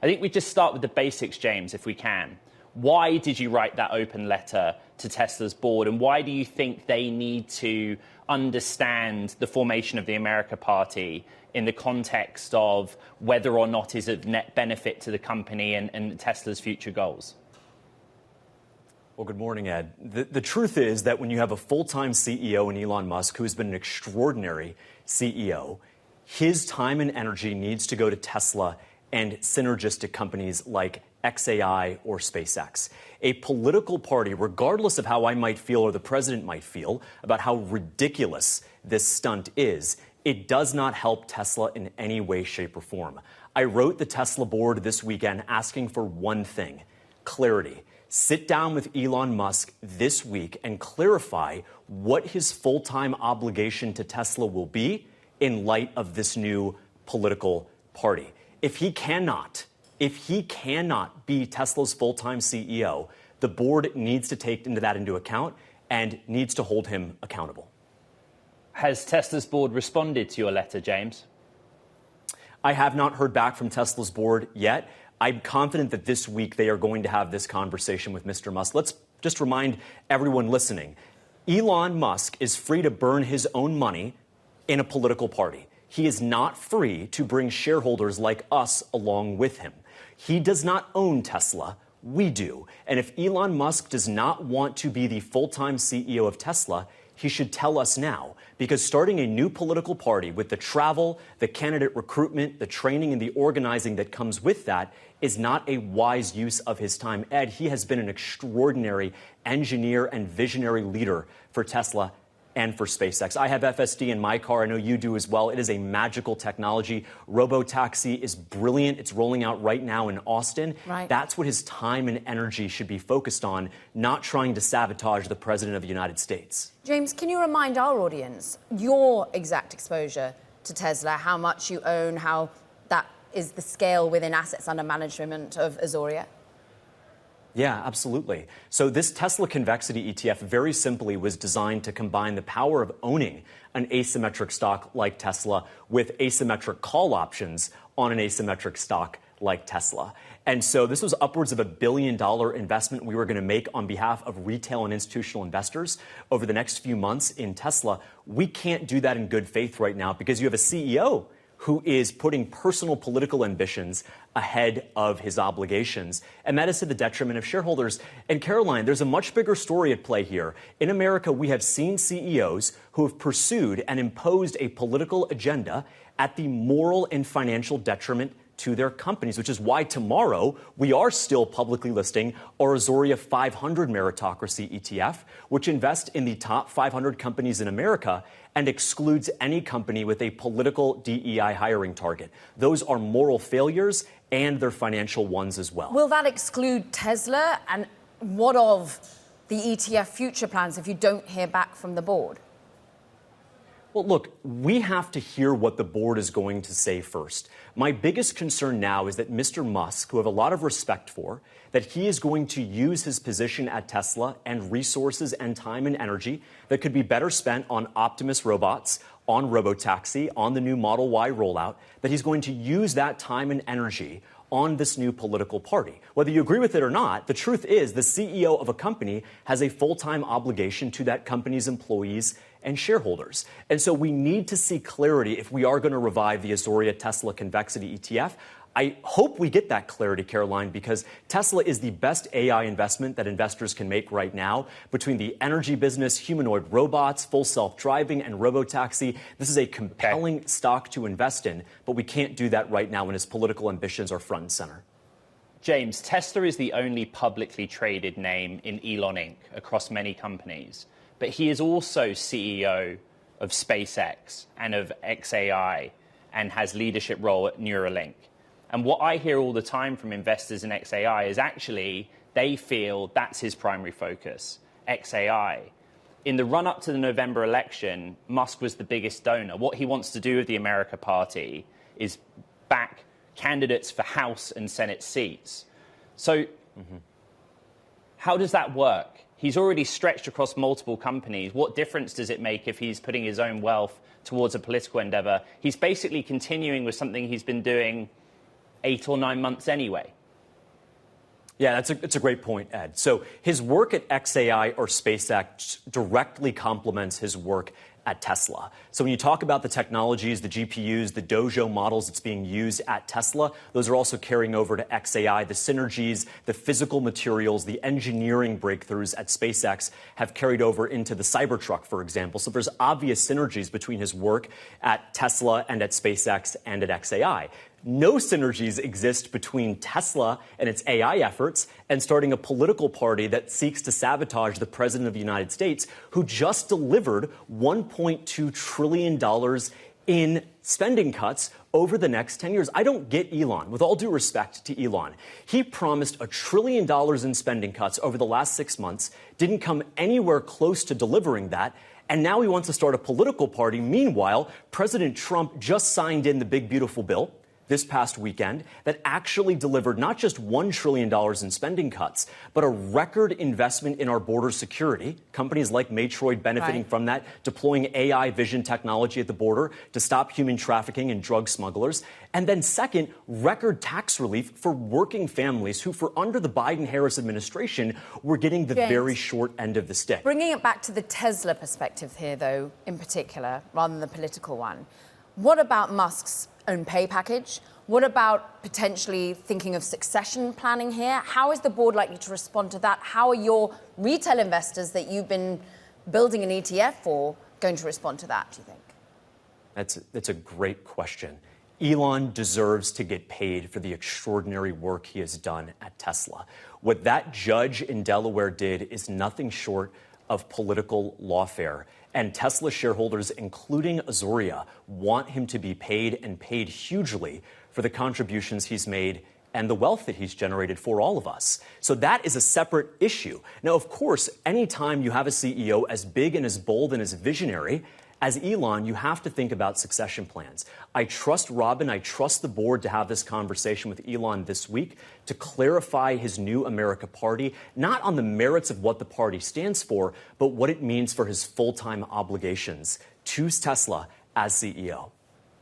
I think we just start with the basics, James, if we can. Why did you write that open letter to Tesla's board, and why do you think they need to understand the formation of the America Party in the context of whether or not is of net benefit to the company and Tesla's future goals? Well, good morning, Ed. The truth is that when you have a full-time CEO in Elon Musk, who has been an extraordinary CEO, his time and energy needs to go to Tesla and synergistic companies like XAI or SpaceX. A political party, regardless of how I might feel or the president might feel about how ridiculous this stunt is, it does not help Tesla in any way, shape, or form. I wrote the Tesla board this weekend asking for one thing: clarity. Sit down with Elon Musk this week and clarify what his full-time obligation to Tesla will be in light of this new political party. If he cannot be Tesla's full-time CEO, the board needs to take that into account and needs to hold him accountable. Has Tesla's board responded to your letter, James? I have not heard back from Tesla's board yet. I'm confident that this week they are going to have this conversation with Mr. Musk. Let's just remind everyone listening, Elon Musk is free to burn his own money in a political party. He is not free to bring shareholders like us along with him. He does not own Tesla. We do. And if Elon Musk does not want to be the full-time CEO of Tesla, he should tell us now, because starting a new political party with the travel, the candidate recruitment, the training, and the organizing that comes with that is not a wise use of his time. Ed, he has been an extraordinary engineer and visionary leader for Tesla and for SpaceX. I have FSD in my car. I know you do as well. It is a magical technology. Robotaxi is brilliant. It's rolling out right now in Austin. Right. That's what his time and energy should be focused on, not trying to sabotage the President of the United States. James, can you remind our audience your exact exposure to Tesla, how much you own, how that is the scale within assets under management of Azoria? Yeah, absolutely. So this Tesla Convexity ETF very simply was designed to combine the power of owning an asymmetric stock like Tesla with asymmetric call options on an asymmetric stock like Tesla. And so this was upwards of $1 billion investment we were going to make on behalf of retail and institutional investors over the next few months in Tesla. We can't do that in good faith right now because you have a CEO who is putting personal political ambitions ahead of his obligations. And that is to the detriment of shareholders. And Caroline, there's a much bigger story at play here. In America, we have seen CEOs who have pursued and imposed a political agenda at the moral and financial detriment to their companies, which is why tomorrow we are still publicly listing our Azoria 500 Meritocracy ETF, which invests in the top 500 companies in America and excludes any company with a political DEI hiring target. Those are moral failures and they're financial ones as well. Will that exclude Tesla? And what of the ETF future plans if you don't hear back from the board? Well, look, we have to hear what the board is going to say first. My biggest concern now is that Mr. Musk, who I have a lot of respect for, that he is going to use his position at Tesla and resources and time and energy that could be better spent on Optimus robots, on Robotaxi, on the new Model Y rollout, that he's going to use that time and energy on this new political party. Whether you agree with it or not, the truth is the CEO of a company has a full-time obligation to that company's employees and shareholders. And so we need to see clarity if we are going to revive the Azoria Tesla Convexity ETF. I hope we get that clarity, Caroline, because Tesla is the best AI investment that investors can make right now. Between the energy business, humanoid robots, full self-driving, and Robotaxi, this is a compelling stock to invest in, but we can't do that right now when his political ambitions are front and center. James, Tesla is the only publicly traded name in Elon Inc. across many companies, but he is also CEO of SpaceX and of XAI and has leadership role at Neuralink. And what I hear all the time from investors in XAI is actually they feel that's his primary focus, XAI. In the run-up to the November election, Musk was the biggest donor. What he wants to do with the America Party is back candidates for House and Senate seats. So how does that work? He's already stretched across multiple companies. What difference does it make if he's putting his own wealth towards a political endeavor? He's basically continuing with something he's been doing 8 or 9 months anyway. Yeah, it's a great point, Ed. So his work at XAI or SpaceX directly complements his work at Tesla. So when you talk about the technologies, the GPUs, the Dojo models that's being used at Tesla, those are also carrying over to XAI. The synergies, the physical materials, the engineering breakthroughs at SpaceX have carried over into the Cybertruck, for example. So there's obvious synergies between his work at Tesla and at SpaceX and at XAI. No synergies exist between Tesla and its AI efforts and starting a political party that seeks to sabotage the President of the United States, who just delivered $1.2 trillion in spending cuts over the next 10 years. I don't get Elon. With all due respect to Elon, he promised $1 trillion in spending cuts over the last 6 months, didn't come anywhere close to delivering that, and now he wants to start a political party. Meanwhile, President Trump just signed in the big, beautiful bill this past weekend that actually delivered not just $1 trillion in spending cuts, but a record investment in our border security. Companies like Matroid benefiting from that, deploying AI vision technology at the border to stop human trafficking and drug smugglers. And then second, record tax relief for working families who, for under the Biden-Harris administration, were getting the very short end of the stick. Bringing it back to the Tesla perspective here, though, in particular, rather than the political one, what about Musk's own pay package? What about potentially thinking of succession planning here? How is the board likely to respond to that? How are your retail investors that you've been building an ETF for going to respond to that, do you think? That's a great question. Elon deserves to get paid for the extraordinary work he has done at Tesla. What that judge in Delaware did is nothing short of political lawfare. And Tesla shareholders, including Azoria, want him to be paid, and paid hugely, for the contributions he's made and the wealth that he's generated for all of us. So that is a separate issue. Now, of course, anytime you have a CEO as big and as bold and as visionary as Elon, you have to think about succession plans. I trust Robin, I trust the board to have this conversation with Elon this week to clarify his new America party, not on the merits of what the party stands for, but what it means for his full-time obligations to Tesla as CEO.